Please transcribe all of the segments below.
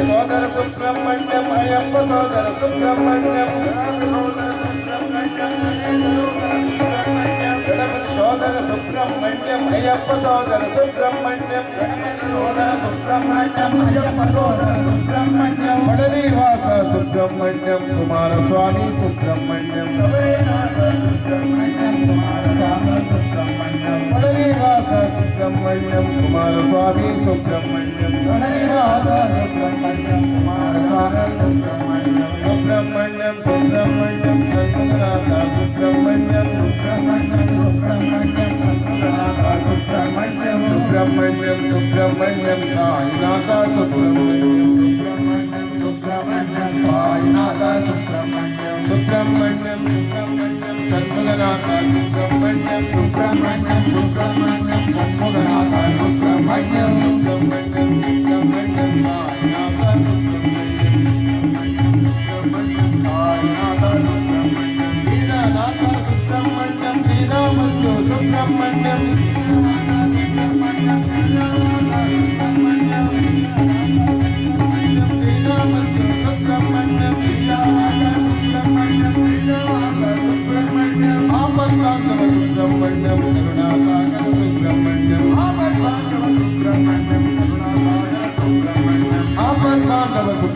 సోదర సుబ్రహ్మణ్యం అయ్యప్ప సోదర సుబ్రహ్మణ్యం సోదర సుబ్రహ్మణ్యం అయ్యప్ప సోదర సుబ్రహ్మణ్యం పడనివాస సుబ్రహ్మణ్యం కుమారస్వామి సుబ్రహ్మణ్యం పడనివాస సుబ్రహ్మణ్యం కుమారస్వామి సుబ్రహ్మణ్యం సుబ్రహ్మణ్యం సుబ్రహ్మణ్యం సంగనాథ సుబ్రహ్మణ్యం సుబ్రహ్మణ్యం సుబ్రహ్మణ్యం సాయినాథ సుబ్రహ్మణ్యం సాయినాథ సుబ్రహ్మణ్యం షణ్ముగనాథ సుబ్రహ్మణ్యం సుబ్రహ్మణ్యం షణ్ముగనాథ సుబ్రహ్మణ్యం సుబ్రహ్మణ్యం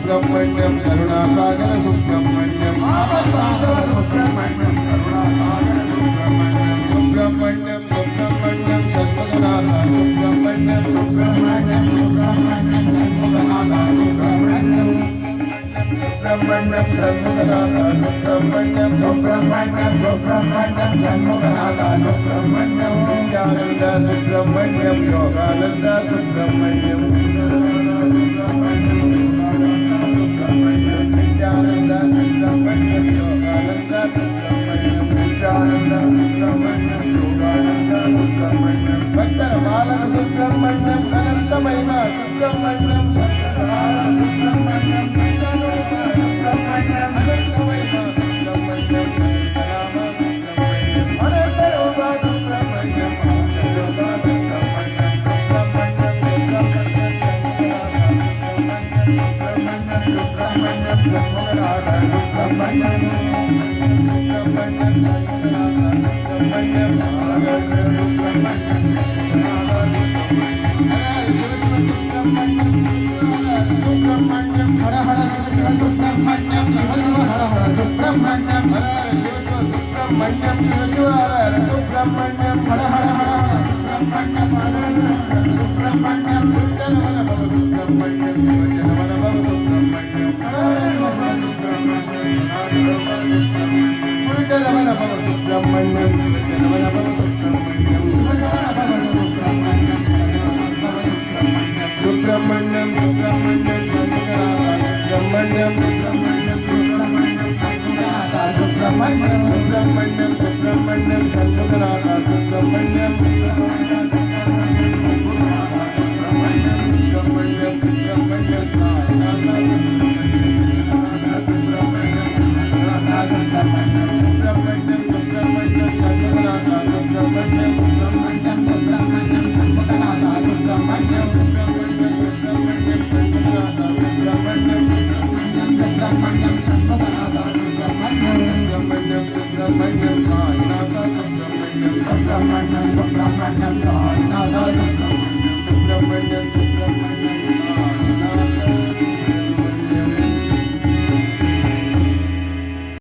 సుబ్రహ్మణ్యం కరుణాసాగర సుబ్రహ్మణ్యం సుబ్రహ్మణ్యం సుబ్రహ్మణ్యం షణ్ముగనాథ సుబ్రహ్మణ్యం సుబ్రహ్మణ్యం షణ్ముగనాథ సుబ్రహ్మణ్యం షణ్ముగనాథ సుబ్రహ్మణ్యం నిత్యానంద సుబ్రహ్మణ్యం యోగానంద సుబ్రహ్మణ్యం నిత్యానంద సుబ్రహ్మణ్యం యోగానంద సుబ్రహ్మణ్యం నిత్యానంద సుబ్రహ్మణ్యం యోగానంద సుబ్రహ్మణ్యం భక్తర బాలక సుబ్రహ్మణ్యం అనంతమైన సుబ్రహ్మణ్యం సుబ్రహ్మణ్యం Subramanyam